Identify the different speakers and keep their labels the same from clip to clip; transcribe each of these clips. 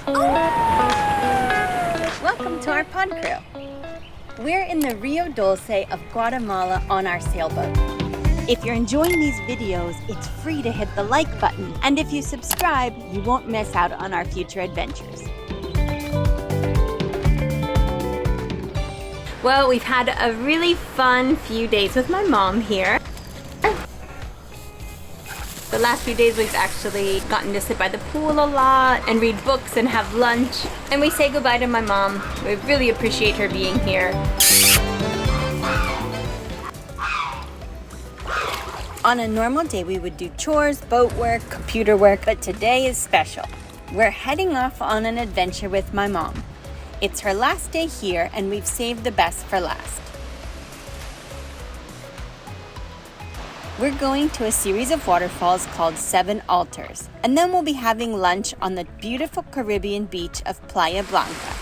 Speaker 1: Welcome to our pod crew. We're in the Rio Dulce of Guatemala on our sailboat. If you're enjoying these videos, it's free to hit the like button. And if you subscribe, you won't miss out on our future adventures. Well, we've had a really fun few days with my mom here. The last few days we've actually gotten to sit by the pool a lot and read books and have lunch. And we say goodbye to my mom. We really appreciate her being here. On a normal day we would do chores, boat work, computer work, but today is special. We're heading off on an adventure with my mom. It's her last day here and we've saved the best for last. We're going to a series of waterfalls called Siete Altares, and then we'll be having lunch on the beautiful Caribbean beach of Playa Blanca.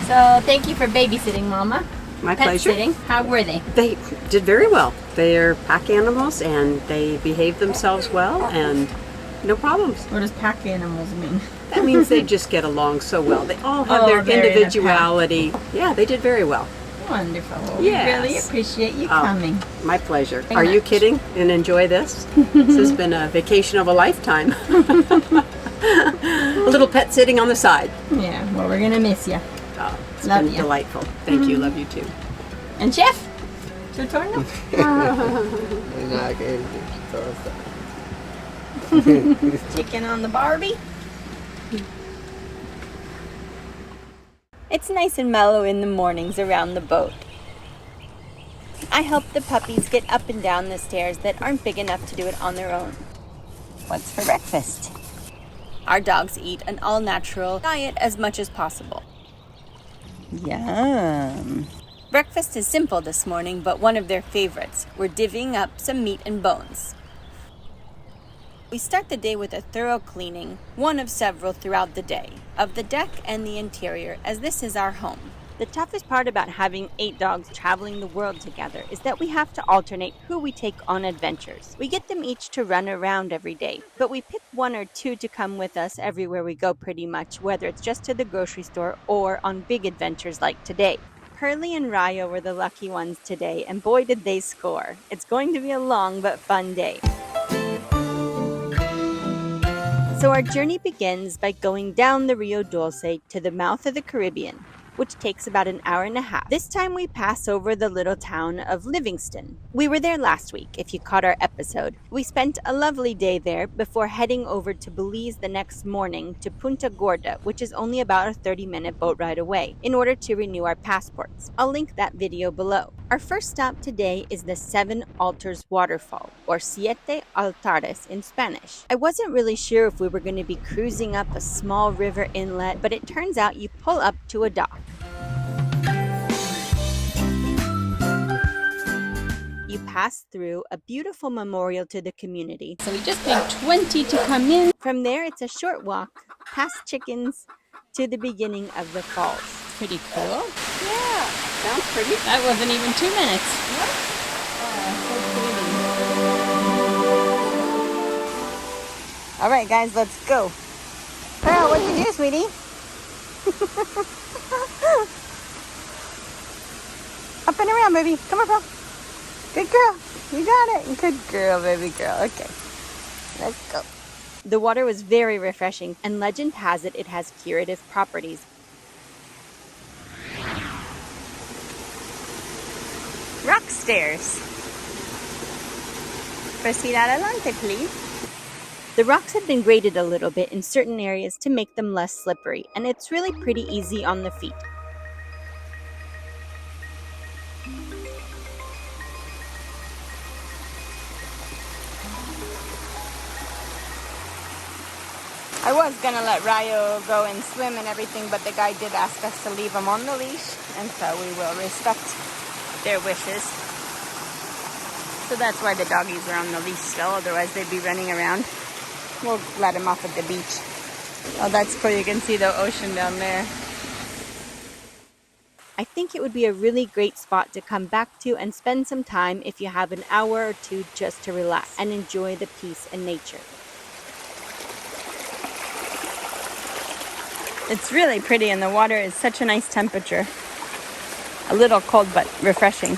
Speaker 1: So thank you for babysitting, Mama.
Speaker 2: My
Speaker 1: Pet
Speaker 2: pleasure.
Speaker 1: sitting. How were they?
Speaker 2: They did very well. They're pack animals and they behave themselves well and no problems.
Speaker 3: What does pack animals mean?
Speaker 2: That means they just get along so well. They all have their
Speaker 3: they're in a
Speaker 2: individuality. Yeah, they did very well.
Speaker 3: Wonderful.
Speaker 2: Yes.
Speaker 3: We really appreciate you coming.
Speaker 2: My pleasure.
Speaker 3: Very
Speaker 2: Are you
Speaker 3: much.
Speaker 2: kidding? And enjoy this? This has been a vacation of a lifetime. A little pet sitting on the side.
Speaker 3: Yeah, well, we're going to miss you.
Speaker 2: Oh, it's
Speaker 3: Love
Speaker 2: been
Speaker 3: ya.
Speaker 2: delightful. Thank you. Love you too.
Speaker 3: And Chef, tu turno. Chicken on the Barbie.
Speaker 1: It's nice and mellow in the mornings around the boat. I help the puppies get up and down the stairs that aren't big enough to do it on their own. What's for breakfast? Our dogs eat an all-natural diet as much as possible.
Speaker 3: Yum.
Speaker 1: Breakfast is simple this morning, but one of their favorites. We're divvying up some meat and bones. We start the day with a thorough cleaning, one of several throughout the day, of the deck and the interior, as this is our home. The toughest part about having 8 dogs traveling the world together is that we have to alternate who we take on adventures. We get them each to run around every day, but we pick 1 or 2 to come with us everywhere we go pretty much, whether it's just to the grocery store or on big adventures like today. Hurley and Rayo were the lucky ones today, and boy did they score. It's going to be a long but fun day. So our journey begins by going down the Rio Dulce to the mouth of the Caribbean, which takes about an hour and a half. This time we pass over the little town of Livingston. We were there last week, if you caught our episode. We spent a lovely day there before heading over to Belize the next morning to Punta Gorda, which is only about a 30-minute boat ride away, in order to renew our passports. I'll link that video below. Our first stop today is the Siete Altares waterfall, or Siete Altares in Spanish. I wasn't really sure if we were going to be cruising up a small river inlet, but it turns out you pull up to a dock. You pass through a beautiful memorial to the community.
Speaker 3: So we just paid $20 to come in.
Speaker 1: From there, it's a short walk past chickens to the beginning of the falls.
Speaker 3: Pretty cool.
Speaker 2: Yeah, sounds pretty.
Speaker 3: That wasn't even 2 minutes.
Speaker 1: All right, guys, let's go. Pearl, what'd you do, sweetie? Up and around, baby. Come on, Pearl. Good girl. You got it. Good girl, baby girl. Okay, let's go. The water was very refreshing, and legend has it has curative properties. Rock stairs. Proceed adelante, please. The rocks have been graded a little bit in certain areas to make them less slippery, and it's really pretty easy on the feet. I was gonna let Rayo go and swim and everything, but the guy did ask us to leave him on the leash, and so we will respect their wishes. So that's why the doggies are on the leash still, otherwise they'd be running around. We'll let him off at the beach. Oh, that's cool. You can see the ocean down there. I think it would be a really great spot to come back to and spend some time if you have an hour or two just to relax and enjoy the peace and nature. It's really pretty and the water is such a nice temperature. A little cold but refreshing.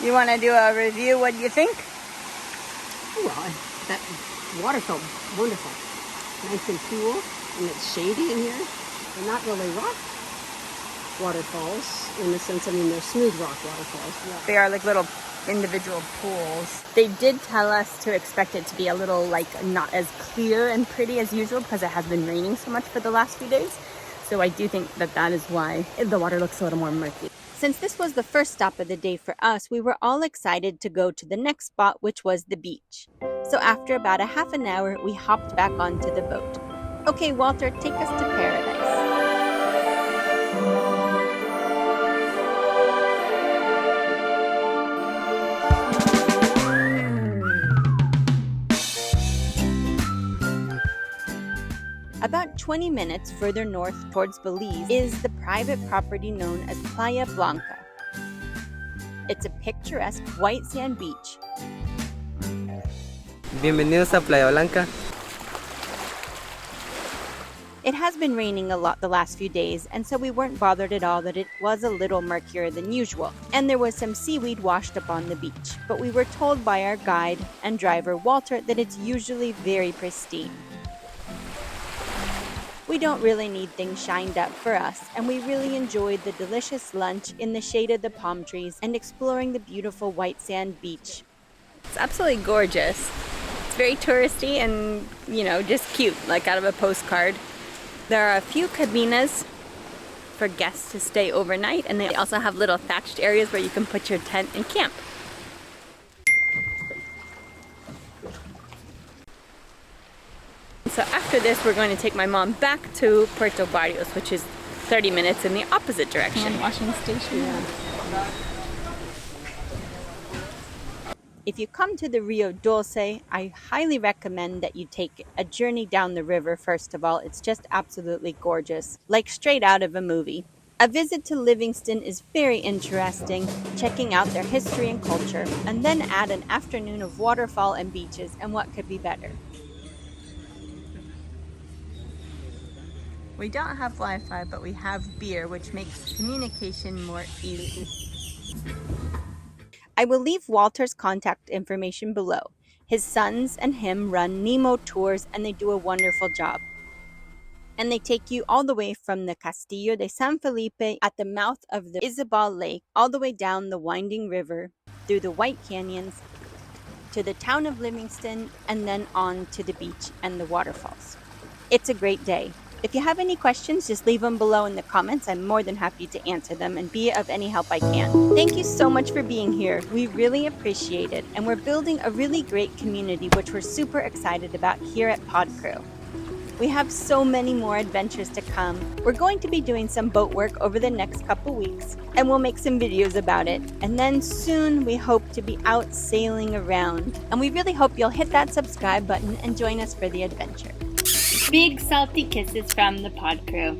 Speaker 1: You want to do a review? What do you think?
Speaker 2: Well, that water felt wonderful. Nice and cool, and it's shady in here. They're not really rock waterfalls in the sense, I mean, they're smooth rock waterfalls. Yeah.
Speaker 1: They are like little individual pools. They did tell us to expect it to be a little like not as clear and pretty as usual because it has been raining so much for the last few days. So I do think that that is why the water looks a little more murky. Since this was the first stop of the day for us, we were all excited to go to the next spot, which was the beach. So after about a half an hour, we hopped back onto the boat. Okay, Walter, take us to paradise. About 20 minutes further north towards Belize is the private property known as Playa Blanca. It's a picturesque white sand beach.
Speaker 4: Bienvenidos a Playa Blanca.
Speaker 1: It has been raining a lot the last few days, and so we weren't bothered at all that it was a little murkier than usual, and there was some seaweed washed up on the beach. But we were told by our guide and driver Walter that it's usually very pristine. We don't really need things shined up for us, and we really enjoyed the delicious lunch in the shade of the palm trees and exploring the beautiful white sand beach. It's absolutely gorgeous. It's very touristy and, just cute, like out of a postcard. There are a few cabinas for guests to stay overnight, and they also have little thatched areas where you can put your tent and camp. So after this, we're going to take my mom back to Puerto Barrios, which is 30 minutes in the opposite direction.
Speaker 3: Hand washing station.
Speaker 1: Yeah. If you come to the Rio Dulce, I highly recommend that you take a journey down the river first of all. It's just absolutely gorgeous, like straight out of a movie. A visit to Livingston is very interesting, checking out their history and culture, and then add an afternoon of waterfall and beaches, and what could be better? We don't have Wi-Fi, but we have beer, which makes communication more easy. I will leave Walter's contact information below. His sons and him run Nemo Tours, and they do a wonderful job. And they take you all the way from the Castillo de San Felipe at the mouth of the Isabel Lake, all the way down the winding river, through the White Canyons, to the town of Livingston, and then on to the beach and the waterfalls. It's a great day. If you have any questions, just leave them below in the comments. I'm more than happy to answer them and be of any help I can. Thank you so much for being here. We really appreciate it. And we're building a really great community, which we're super excited about here at Pawed Crew. We have so many more adventures to come. We're going to be doing some boat work over the next couple weeks, and we'll make some videos about it. And then soon we hope to be out sailing around. And we really hope you'll hit that subscribe button and join us for the adventure. Big salty kisses from the Pawed Crew.